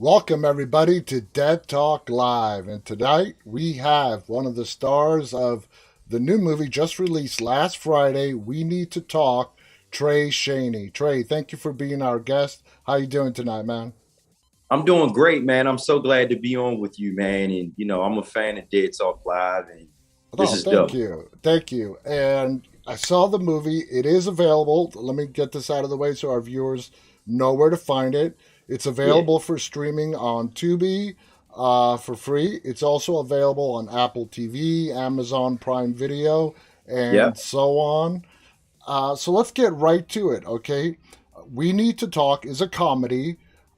Welcome, everybody, to Dead Talk Live. And tonight we have one of the stars of the new movie just released last Friday, We Need to Talk, Chaney. Trey, thank you for being our guest. How you doing tonight, man? I'm doing great, man. I'm so glad to be on with you, man. And I'm a fan of Dead Talk Live, and this Oh, is thank dope. you. Thank you. And I saw the movie. It is available. Let me get this out of the way so our viewers know where to find it. It's Yeah, available for streaming on Tubi for free. It's also available on Apple TV, Amazon Prime Video, yeah, and so on. So let's get right to it, okay? We Need to Talk is a comedy,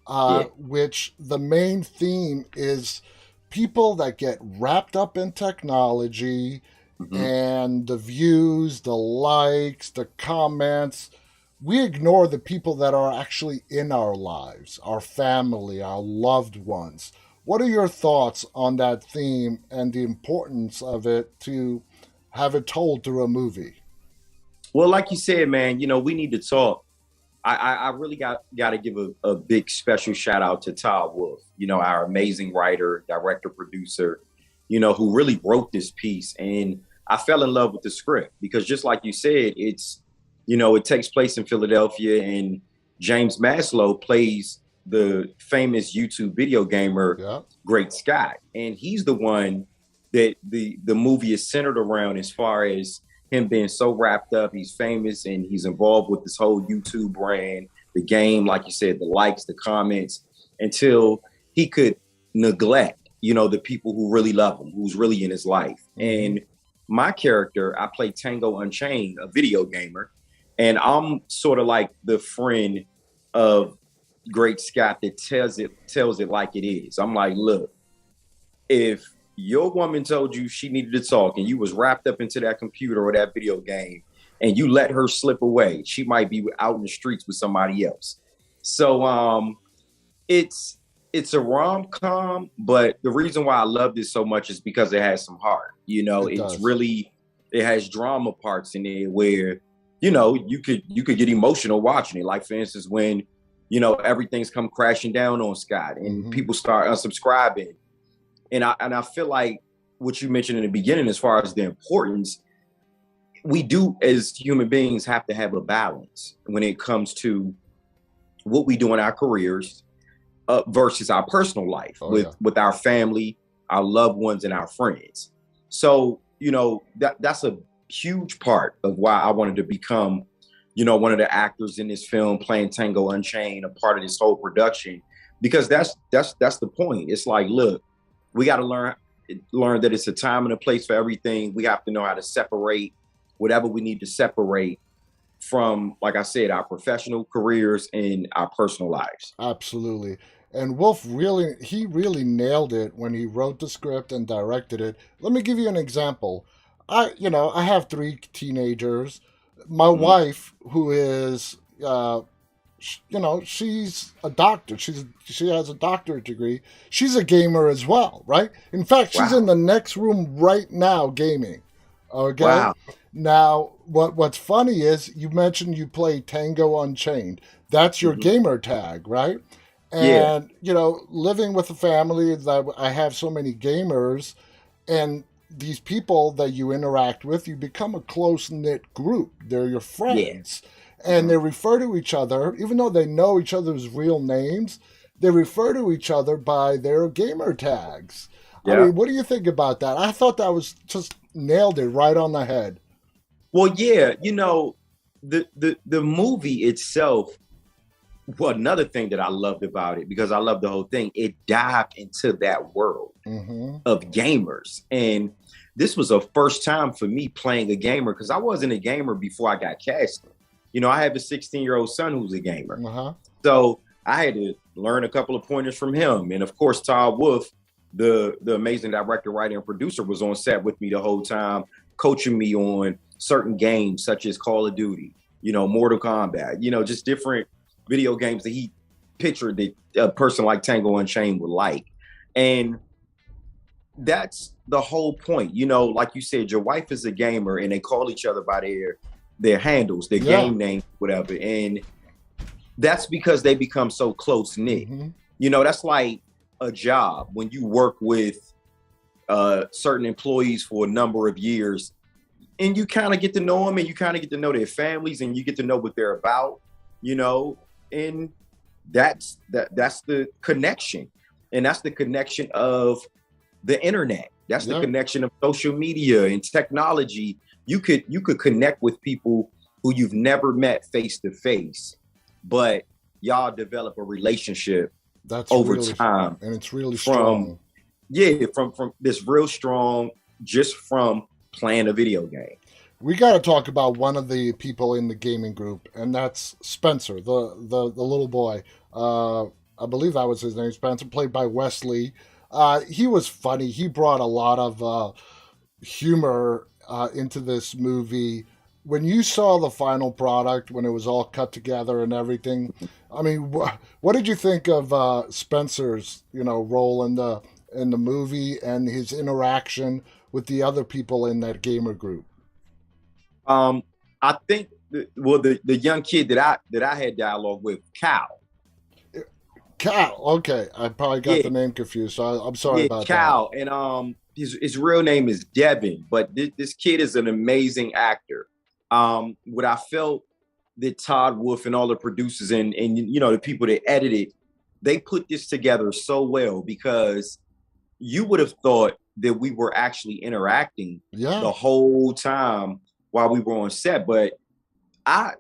yeah. which the main theme is people that get wrapped up in technology hmm and the views, the likes, the comments. We ignore the people that are actually in our lives, our family, our loved ones. What are your thoughts on that theme and the importance of it to have it told through a movie? Well, like you said, man, we need to talk. I really got to give a big special shout out to Todd Wolf, our amazing writer, director, producer, who really wrote this piece. And I fell in love with the script because just like you said, it takes place in Philadelphia, and James Maslow plays the famous YouTube video gamer Yeah. Great Scott. And he's the one that the movie is centered around as far as him being so wrapped up. He's famous and he's involved with this whole YouTube brand, the game, like you said, the likes, the comments, until he could neglect, the people who really love him, who's really in his life. Mm-hmm. And my character, I play Tango Unchained, a video gamer, and I'm sort of like the friend of Great Scott that tells it like it is. I'm like, look, if your woman told you she needed to talk and you was wrapped up into that computer or that video game and you let her slip away, she might be out in the streets with somebody else. So it's it's a rom-com, but the reason why I love this so much is because it has some heart. It It's does. really, it has drama parts in there where you could get emotional watching it. Like for instance, when everything's come crashing down on Scott and Mm-hmm. people start unsubscribing, and I feel like what you mentioned in the beginning, as far as the importance, we do as human beings have to have a balance when it comes to what we do in our careers versus our personal life Oh, with yeah. with our family, our loved ones, and our friends. So that's a huge part of why I wanted to become one of the actors in this film playing Tango Unchained, a part of this whole production, because that's the point. It's like, look, we got to learn that it's a time and a place for everything. We have to know how to separate whatever we need to separate from, like I said, our professional careers and our personal lives. Absolutely. And Wolf he really nailed it when he wrote the script and directed it. Let me give you an example. I have three teenagers. My Mhm. wife, who is, she's a doctor. She has a doctorate degree. She's a gamer as well, right? In fact, she's in Wow. the next room right now gaming. Okay. Wow. Now, what's funny is you mentioned you play Tango Unchained. That's your Mhm. gamer tag, right? Yeah. And living with a family that I have so many gamers, and these people that you interact with, you become a close knit group. They're your Yeah. friends, and Mhm. they refer to each other, even though they know each other's real names. They refer to each other by their gamer tags. I Yeah. mean, what do you think about that? I thought that was just nailed it right on the head. Well, yeah, the movie itself. Well, another thing that I loved about it, because I love the whole thing, it dived into that world Mm-hmm. of gamers. And this was a first time for me playing a gamer because I wasn't a gamer before I got casted. I have a 16-year-old son who's a gamer. Uh huh. So I had to learn a couple of pointers from him. And of course, Todd Wolf, the amazing director, writer, and producer, was on set with me the whole time, coaching me on certain games such as Call of Duty, Mortal Kombat, just different video games that he pictured that a person like Tango Unchained would like. And that's the whole point. Like you said, your wife is a gamer and they call each other by their handles, their Yeah. game name, whatever. And that's because they become so close knit. Mm-hmm. That's like a job when you work with certain employees for a number of years, and you kind of get to know them, and you kind of get to know their families, and you get to know what they're about, you know, and that's the connection, and that's the connection of the internet. That's the connection of social media and technology. You could connect with people who you've never met face to face, but y'all develop a relationship That's over really, time and it's really from strong. from this real strong, just from playing a video game. We got to talk about one of the people in the gaming group, and that's Spencer, the little boy. I believe that was his name, Spencer, played by Wesley. He was funny. He brought a lot of humor into this movie. When you saw the final product, when it was all cut together and everything, I mean, what did you think of Spencer's, role in the movie and his interaction with the other people in that gamer group? I think the young kid that I had dialogue with, Cal. Cal. Okay, I probably got Yeah, the name confused, so I'm sorry yeah, about that. Cal, and his real name is Devin, but this kid is an amazing actor. What I felt that Todd Wolf and all the producers and the people that edited, they put this together so well, because you would have thought that we were actually interacting Yeah. the whole time while we were on set. But I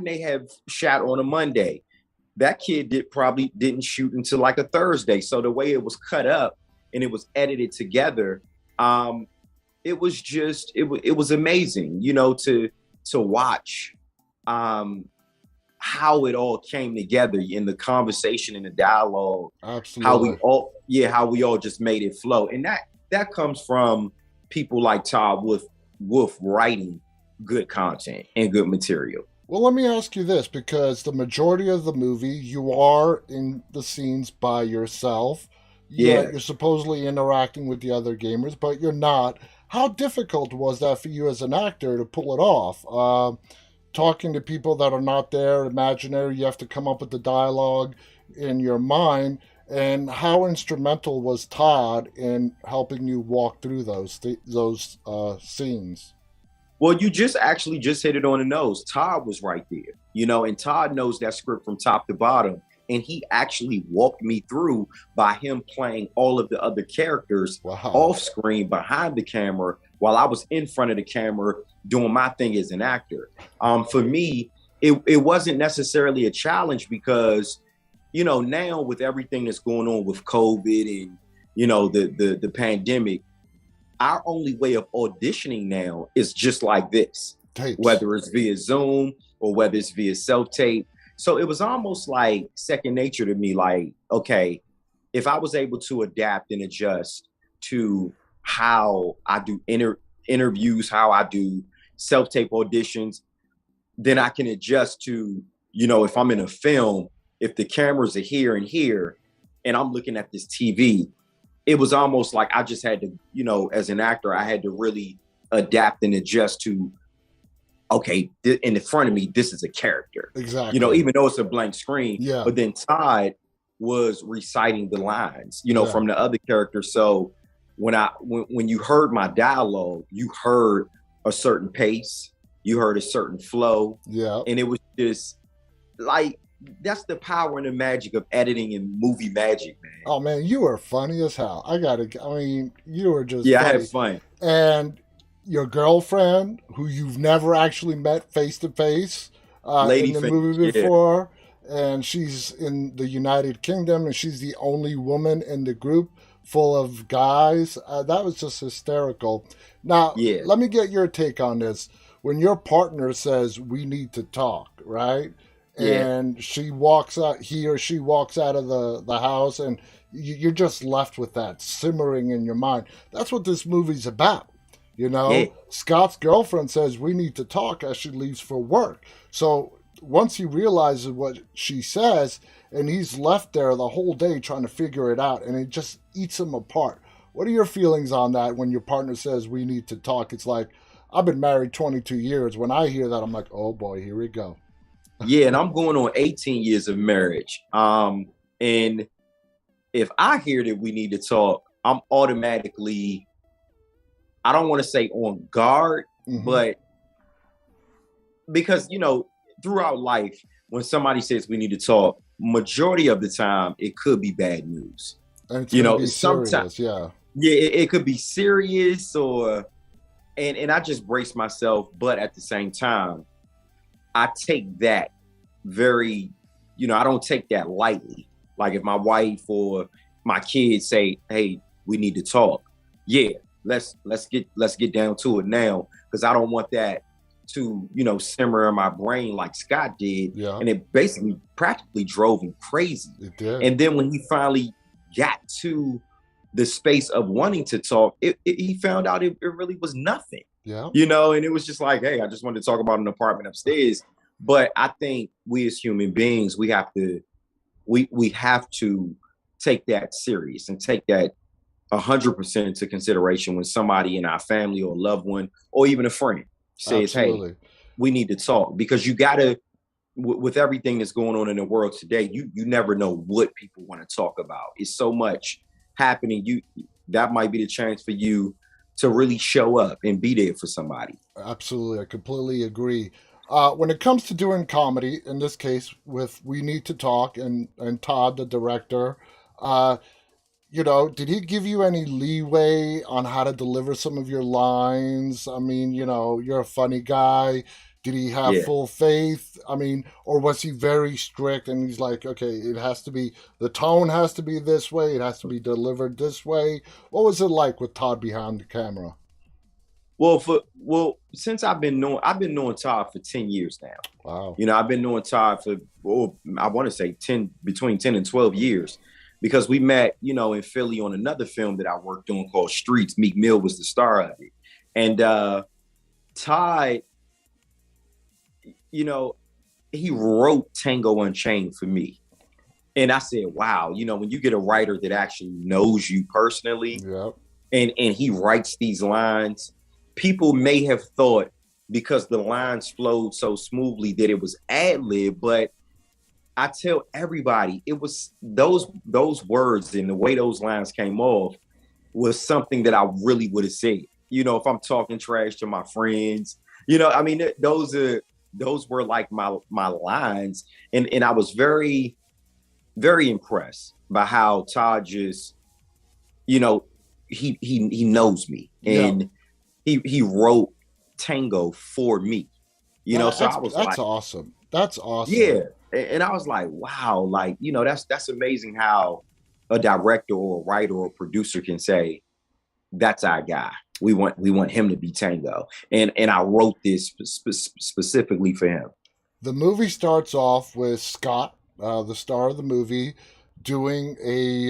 may have shot on a Monday. That kid probably didn't shoot until like a Thursday. So the way it was cut up and it was edited together, it was just it was amazing, to watch how it all came together in the conversation and the dialogue, Absolutely. how we all just made it flow. And that comes from people like Todd Wolf writing good content and good material. Well, let me ask you this, because the majority of the movie, you are in the scenes by yourself. Yeah, Yeah. you're supposedly interacting with the other gamers, but you're not. How difficult was that for you as an actor to pull it off? Talking to people that are not there, imaginary, you have to come up with the dialogue in your mind. And how instrumental was Todd in helping you walk through those scenes? Well, you just hit it on the nose. Todd was right there, and Todd knows that script from top to bottom. And he actually walked me through by him playing all of the other characters Wow. off screen behind the camera while I was in front of the camera doing my thing as an actor. For me, it wasn't necessarily a challenge, because, now with everything that's going on with COVID and, the pandemic, our only way of auditioning now is just like this, Tapes. whether it's via Zoom or whether it's via self-tape. So it was almost like second nature to me. Like, okay, if I was able to adapt and adjust to how I do interviews, how I do self-tape auditions, then I can adjust to, if I'm in a film, if the cameras are here and here, and I'm looking at this TV, it was almost like I just had to, as an actor, I had to really adapt and adjust to, okay, in the front of me, this is a character, Exactly. even though it's a blank screen. Yeah. But then Todd was reciting the lines, Yeah. from the other characters. So when you heard my dialogue, you heard a certain pace, you heard a certain flow, Yeah. and it was just like, that's the power and the magic of editing and movie magic, man. Oh man, you were funny as hell. I mean, you were just Yeah, I funny. had fun. And your girlfriend, who you've never actually met face to face in Lady the fingers, movie yeah. before, and she's in the United Kingdom, and she's the only woman in the group full of guys. That was just hysterical. Now, Yeah. let me get your take on this. When your partner says we need to talk, right? Yeah. And she walks out, he or she walks out of the house, and you're just left with that simmering in your mind. That's what this movie's about. Yeah. Scott's girlfriend says we need to talk as she leaves for work. So once he realizes what she says, and he's left there the whole day trying to figure it out, and it just eats him apart. What are your feelings on that when your partner says we need to talk? It's like, I've been married 22 years. When I hear that, I'm like, oh boy, here we go. Yeah, and I'm going on 18 years of marriage. And if I hear that we need to talk, I'm automatically, I don't want to say on guard, but because, throughout life, when somebody says we need to talk, majority of the time, it could be bad news. And it's going to be Sometimes, serious, yeah. yeah, it could be serious and I just brace myself, but at the same time, I take that very, I don't take that lightly. Like if my wife or my kids say, "Hey, we need to talk," yeah, let's get down to it now, because I don't want that to simmer in my brain like Scott did, and it basically practically drove him crazy. It did. And then when he finally got to the space of wanting to talk, he found out it really was nothing. Yeah. And it was just like, hey, I just wanted to talk about an apartment upstairs. But I think we as human beings, we have to take that serious and take that 100% into consideration when somebody in our family or loved one or even a friend says, Absolutely. "Hey, we need to talk," because you gotta, with everything that's going on in the world today, you never know what people want to talk about. It's so much happening. That might be the chance for you to really show up and be there for somebody. Absolutely, I completely agree. When it comes to doing comedy, in this case with We Need to Talk and Todd, the director, did he give you any leeway on how to deliver some of your lines? I mean, you're a funny guy. Did he have full faith? I mean, or was he very strict and he's like, okay, the tone has to be this way, it has to be delivered this way? What was it like with Todd behind the camera? Well, since I've been knowing Todd for 10 years now. Wow. I've been knowing Todd for, I want to say between 10 and 12 years, because we met, in Philly on another film that I worked on called Streets. Meek Mill was the star of it. And Todd, he wrote Tango Unchained for me. And I said, wow, when you get a writer that actually knows you personally, and he writes these lines, people may have thought because the lines flowed so smoothly that it was ad-lib, but I tell everybody it was those words and the way those lines came off was something that I really would have said. If I'm talking trash to my friends, I mean, those were like my lines, and I was very, very impressed by how Todd just, he knows me, and he wrote Tango for me, so I was like, that's awesome. That's awesome. Yeah. And I was like, wow, like, that's amazing how a director or a writer or a producer can say, that's our guy. We want him to be Tango. And I wrote this specifically for him. The movie starts off with Scott, the star of the movie, doing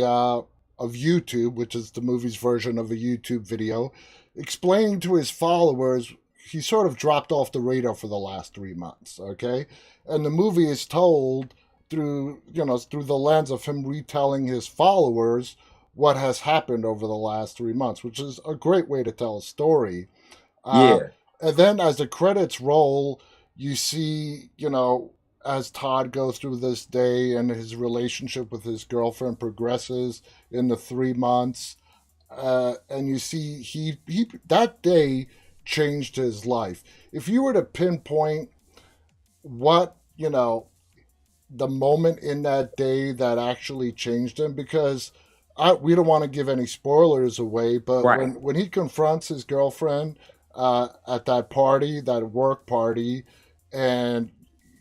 of YouTube, which is the movie's version of a YouTube video, explaining to his followers he sort of dropped off the radar for the last 3 months, okay? And the movie is told through the lens of him retelling his followers what has happened over the last 3 months, which is a great way to tell a story. And then as the credits roll, you see, as Todd goes through this day and his relationship with his girlfriend progresses in the 3 months, and you see he that day changed his life. If you were to pinpoint what, the moment in that day that actually changed him, because we don't want to give any spoilers away, but when he confronts his girlfriend at that party, that work party, and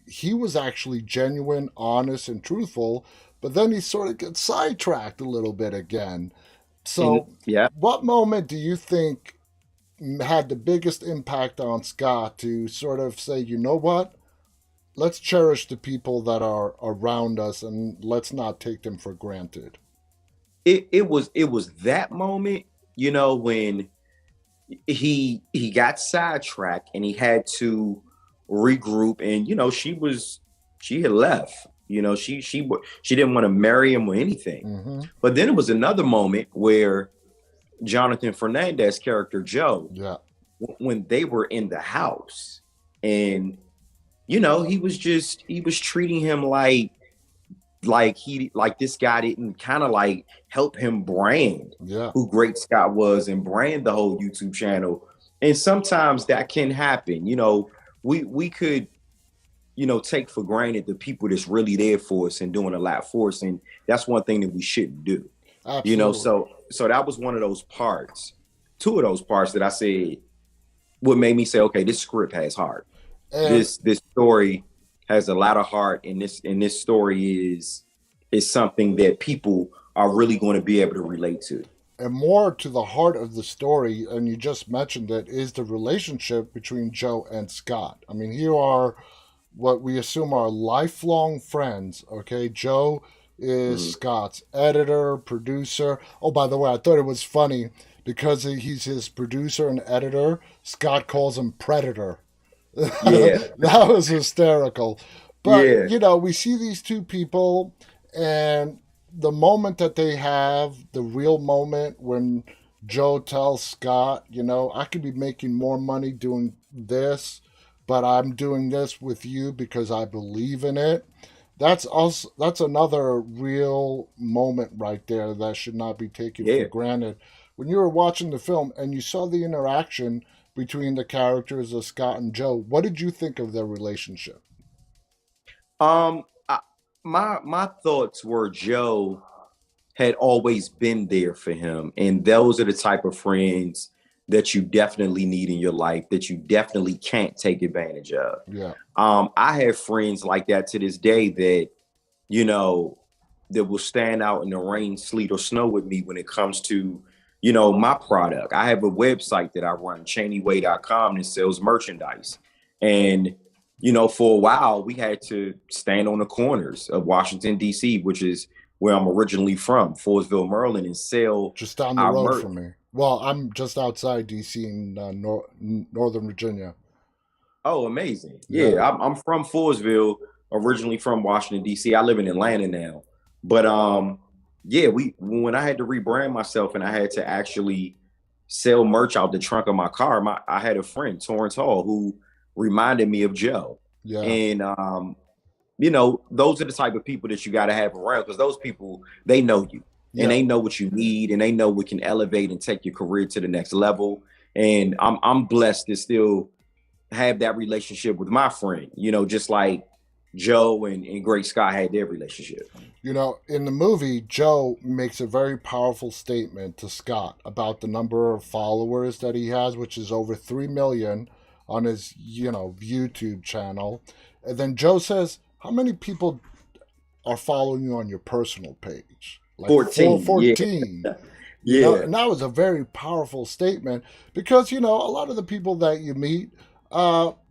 he was actually genuine, honest, and truthful, but then he sort of gets sidetracked a little bit again. So what moment do you think had the biggest impact on Scott to sort of say, you know what, let's cherish the people that are around us and let's not take them for granted? It was that moment, when he got sidetracked and he had to regroup, and she had left. She didn't want to marry him or anything. But then it was another moment where Jonathan Fernandez's character Joe, when they were in the house, and he was treating him like like this guy didn't kind of like help him brand Yeah. who Great Scott was and brand the whole YouTube channel. And sometimes that can happen. We could, take for granted the people that's really there for us and doing a lot for us. And that's one thing that we shouldn't do. Absolutely. So that was one of those parts, two of those parts that I said what made me say, okay, this script has heart. And This story has a lot of heart, and this story is something that people are really going to be able to relate to. and more to the heart of the story, and you just mentioned it, is the relationship between Joe and Scott. I mean, here are what we assume are lifelong friends. Okay, Joe is Mhm. Scott's editor, producer. Oh, by the way, I thought it was funny because he's his producer and editor. Scott calls him Predator. Yeah, That was hysterical. But, yeah, we see these two people, and the moment that they have, the real moment when Joe tells Scott, I could be making more money doing this, but I'm doing this with you because I believe in it. That's another real moment right there that should not be taken for yeah. granted. When you were watching the film and you saw the interaction between the characters of Scott and Joe, what did you think of their relationship? I, my thoughts were Joe had always been there for him, and those are the type of friends that you definitely need in your life that you definitely can't take advantage of. Yeah. I have friends like that to this day that you know that will stand out in the rain, sleet, or snow with me when it comes to my product. I have a website that I run, ChaneyWay.com, that sells merchandise, and for a while we had to stand on the corners of Washington D.C., which is where I'm originally from, Forestville, Maryland, and sell Just down the our road merch. from me. Well, I'm just outside DC in Northern Virginia. Oh, amazing! Yeah. Yeah, I'm from Forestville, originally from Washington D.C. I live in Atlanta now, but yeah, we when I had to rebrand myself and I had to actually sell merch out the trunk of my car, I had a friend, Torrance Hall, who reminded me of Joe, Yeah. and those are the type of people that you got to have around because those people they know you and Yeah. they know what you need and they know what can elevate and take your career to the next level. And I'm blessed to still have that relationship with my friend, just like Joe and Great Scott had their relationship. In the movie, Joe makes a very powerful statement to Scott about the number of followers that he has, which is over 3 million on his, YouTube channel. And then Joe says, how many people are following you on your personal page? Like 14, yeah, 414. yeah, And that was a very powerful statement because, a lot of the people that you meet,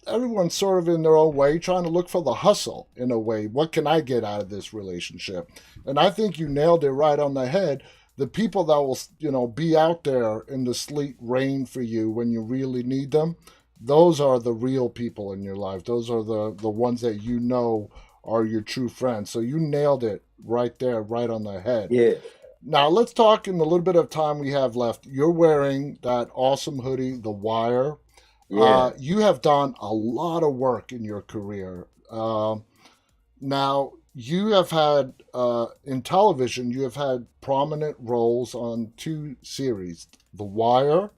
everyone's sort of in their own way trying to look for the hustle in a way. What can I get out of this relationship? And I think you nailed it right on the head. The people that will, be out there in the sleet rain for you when you really need them, those are the real people in your life. Those are the ones that are your true friends. So you nailed it right there, right on the head. yeah, Now let's talk in the little bit of time we have left. You're wearing that awesome hoodie, The Wire. yeah, You have done a lot of work in your career. Now you have had in television. You have had prominent roles on two series, The Wire,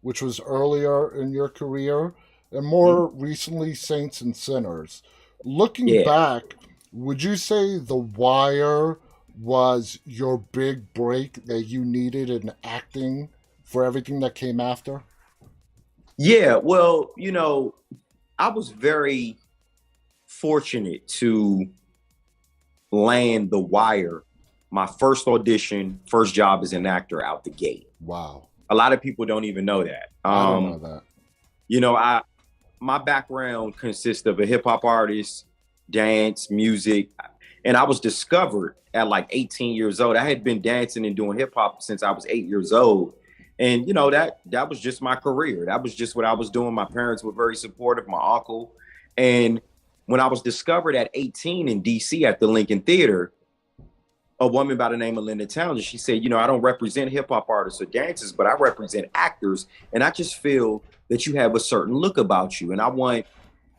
which was earlier in your career, and mhm, more recently, Saints and Sinners. Looking yeah. back, would you say The Wire was your big break that you needed in acting for everything that came after? Yeah, well, I was very fortunate to land The Wire, my first audition, first job as an actor out the gate. Wow. A lot of people don't even know that. I didn't know that. I my background consists of a hip hop artist, dance, music, and I was discovered at like 18 years old. I had been dancing and doing hip hop since I was 8 years old. And that was just my career. That was just what I was doing. My parents were very supportive, my uncle. And when I was discovered at 18 in DC at the Lincoln Theater, a woman by the name of Linda Townsend, she said, I don't represent hip hop artists or dancers, but I represent actors. And I just feel that you have a certain look about you. And I want,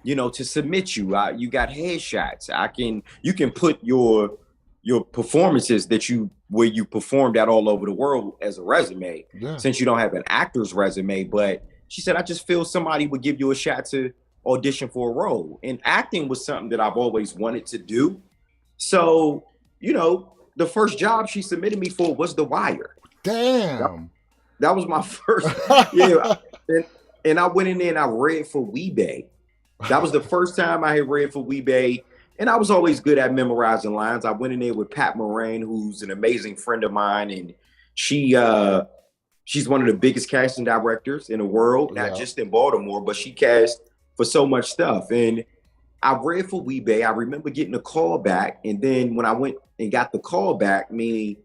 to submit you. You got headshots. You can put your your performances that you where you performed at all over the world as a resume, Yeah. since you don't have an actor's resume. But she said, I just feel somebody would give you a shot to audition for a role. And acting was something that I've always wanted to do. So, the first job she submitted me for was The Wire. That, Damn. that was my first, yeah. And, and I went in there and I read for Weebay. That was the first time I had read for Weebay. And I was always good at memorizing lines. I went in there with Pat Moran, who's an amazing friend of mine, and she she's one of the biggest casting directors in the world, not Yeah. just in Baltimore, but she cast for so much stuff. And I read for Weebay. I remember getting a call back, and then when I went and got the call back, meaning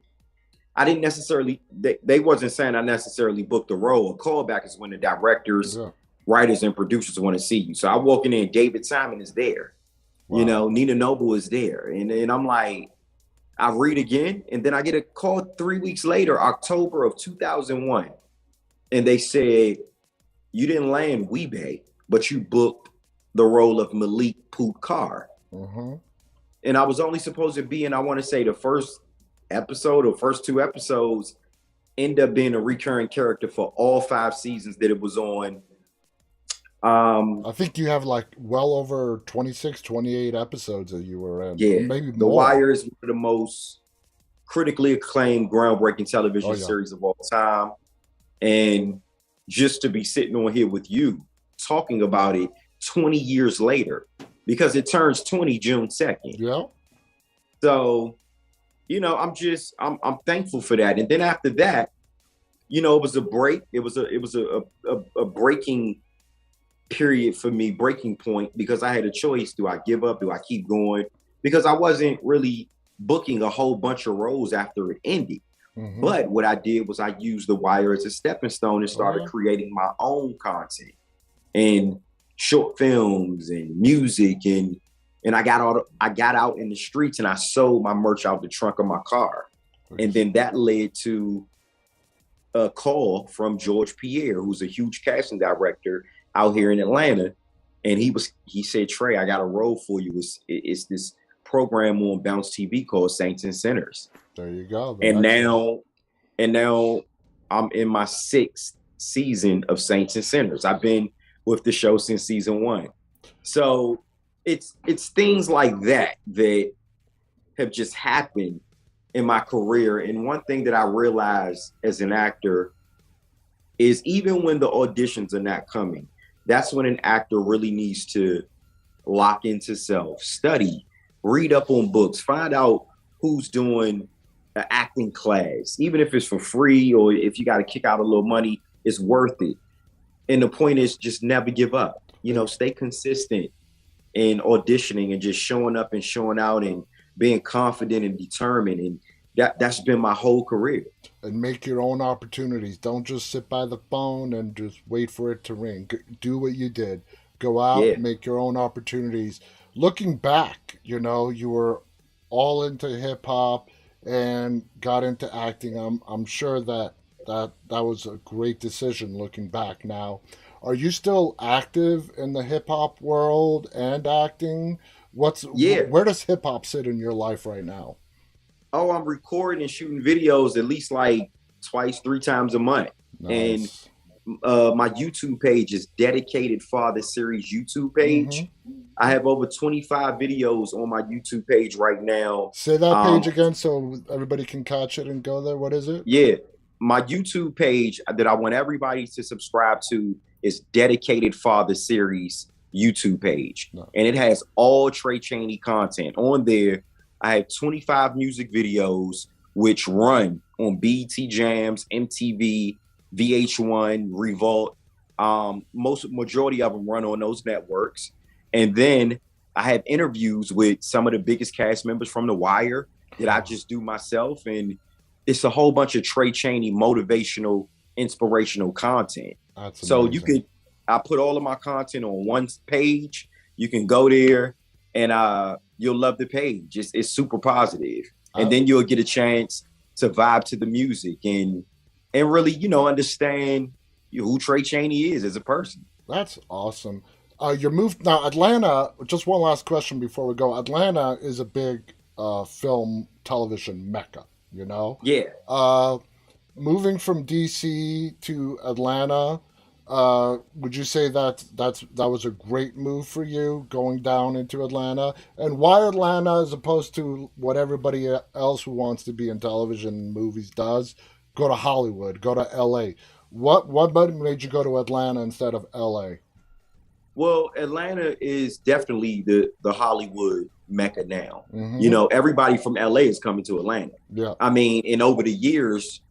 I didn't necessarily they wasn't saying I necessarily booked the role. A callback is when the directors, Yeah. writers, and producers want to see you. So I walk in there and David Simon is there. Wow. Nina Noble is there. And I'm like, I read again, and then I get a call 3 weeks later, October of 2001. And they said, you didn't land Weebay, but you booked the role of Malik Putkar. Mm-hmm. And I was only supposed to be in, I want to say, the first episode or first two episodes, end up being a recurring character for all 5 seasons that it was on. I think you have like well over 26, 28 episodes that you were in. Yeah, Maybe The more. Wire is one of the most critically acclaimed, groundbreaking television Oh, yeah. series of all time. And just to be sitting on here with you talking about it 20 years later, because it turns 20 June 2nd. Yeah. So, I'm thankful for that. And then after that, it was a break. It was a breaking period for me, breaking point, because I had a choice. Do I give up? Do I keep going? Because I wasn't really booking a whole bunch of roles after it ended. Mm-hmm. But what I did was I used The Wire as a stepping stone and started creating my own content and short films and music, and I got out in the streets and I sold my merch out the trunk of my car. And then that led to a call from George Pierre, who's a huge casting director out here in Atlanta. And he said, Trey, I got a role for you. It's this program on Bounce TV called Saints and Sinners. There you go. And now I'm in my 6th season of Saints and Sinners. I've been with the show since season 1. So it's things like that have just happened in my career. And one thing that I realized as an actor is even when the auditions are not coming, that's when an actor really needs to lock into self, study, read up on books, find out who's doing an acting class, even if it's for free or if you got to kick out a little money, it's worth it. And the point is just never give up, stay consistent in auditioning and just showing up and showing out and being confident and determined. And that's been my whole career. And make your own opportunities. Don't just sit by the phone and just wait for it to ring. Do what you did. Go out, make your own opportunities. Looking back, you were all into hip hop and got into acting. I'm sure that was a great decision looking back now. Are you still active in the hip hop world and acting? Where does hip hop sit in your life right now? Oh, I'm recording and shooting videos at least like twice, 3 times a month. Nice. And my YouTube page is Dedicated Father Series YouTube page. Mm-hmm. I have over 25 videos on my YouTube page right now. Say that page again so everybody can catch it and go there. What is it? Yeah. My YouTube page that I want everybody to subscribe to is Dedicated Father Series YouTube page. Nice. And it has all Trey Chaney content on there. I have 25 music videos which run on BET Jams, MTV, VH1, Revolt. Majority of them run on those networks. And then I have interviews with some of the biggest cast members from The Wire that I just do myself. And it's a whole bunch of Trey Chaney motivational, inspirational content. That's amazing. So I put all of my content on one page. You can go there and you'll love the page. It's super positive. And then you'll get a chance to vibe to the music and really, understand who Trey Chaney is as a person. That's awesome. You're moved now. Atlanta. Just one last question before we go. Atlanta is a big film television mecca. You know, Yeah. uh, moving from DC to Atlanta, would you say that was a great move for you going down into Atlanta? And why Atlanta as opposed to what everybody else who wants to be in television and movies does? Go to Hollywood, go to LA. What made you go to Atlanta instead of LA? Well, Atlanta is definitely the Hollywood mecca now. You Mm-hmm. know, everybody from LA is coming to Atlanta. Yeah. I mean, and over the years,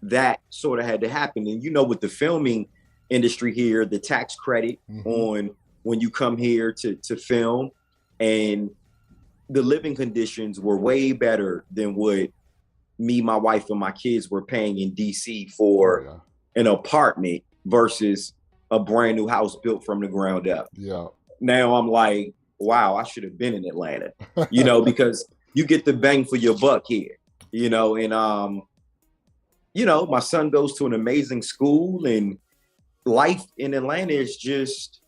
that sort of had to happen. And you know, with the filming industry here, the tax credit Mm-hmm. on when you come here to film, and the living conditions were way better than what me, my wife, and my kids were paying in DC Oh for yeah. an apartment versus a brand new house built from the ground up. Yeah. Now I'm like, wow, I should have been in Atlanta, you know, because you get the bang for your buck here, you know, and you know, my son goes to an amazing school, and life in Atlanta is just,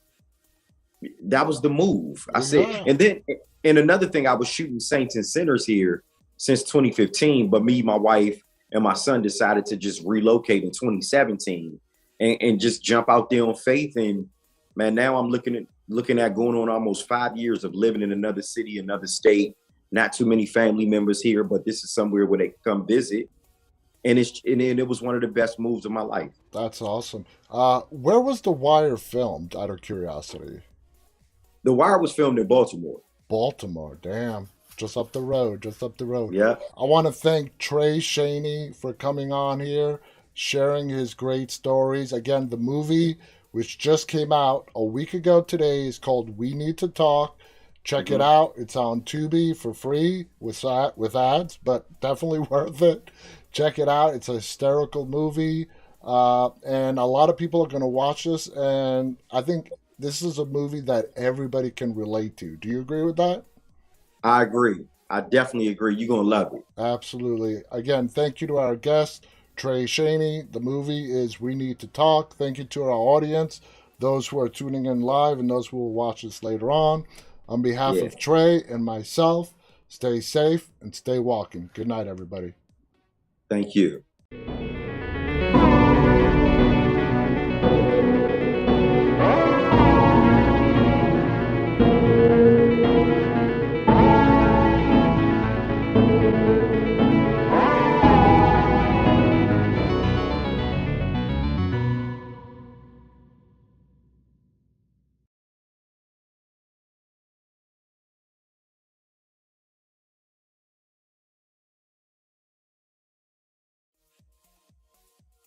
that was the move. I said, Yeah. and then, and another thing, I was shooting Saints and Sinners here since 2015, but me, my wife, and my son decided to just relocate in 2017 and just jump out there on faith. And man, now I'm looking at going on almost 5 years of living in another city, another state. Not too many family members here, but this is somewhere where they can come visit. And it was one of the best moves of my life. That's awesome. Where was The Wire filmed, out of curiosity? The Wire was filmed in Baltimore. Baltimore, damn. Just up the road, just up the road. Yeah. I want to thank Trey Chaney for coming on here, sharing his great stories. Again, the movie, which just came out a week ago today, is called We Need to Talk. Check it Mm-hmm. out. It's on Tubi for free with ads, but definitely worth it. Check it out. It's a hysterical movie. And a lot of people are going to watch this. And I think this is a movie that everybody can relate to. Do you agree with that? I agree. I definitely agree. You're gonna love it. Absolutely. Again, thank you to our guest, Trey Chaney. The movie is We Need to Talk. Thank you to our audience, those who are tuning in live and those who will watch this later on. On behalf Yeah. of Trey and myself, stay safe and stay walking. Good night, everybody. Thank you.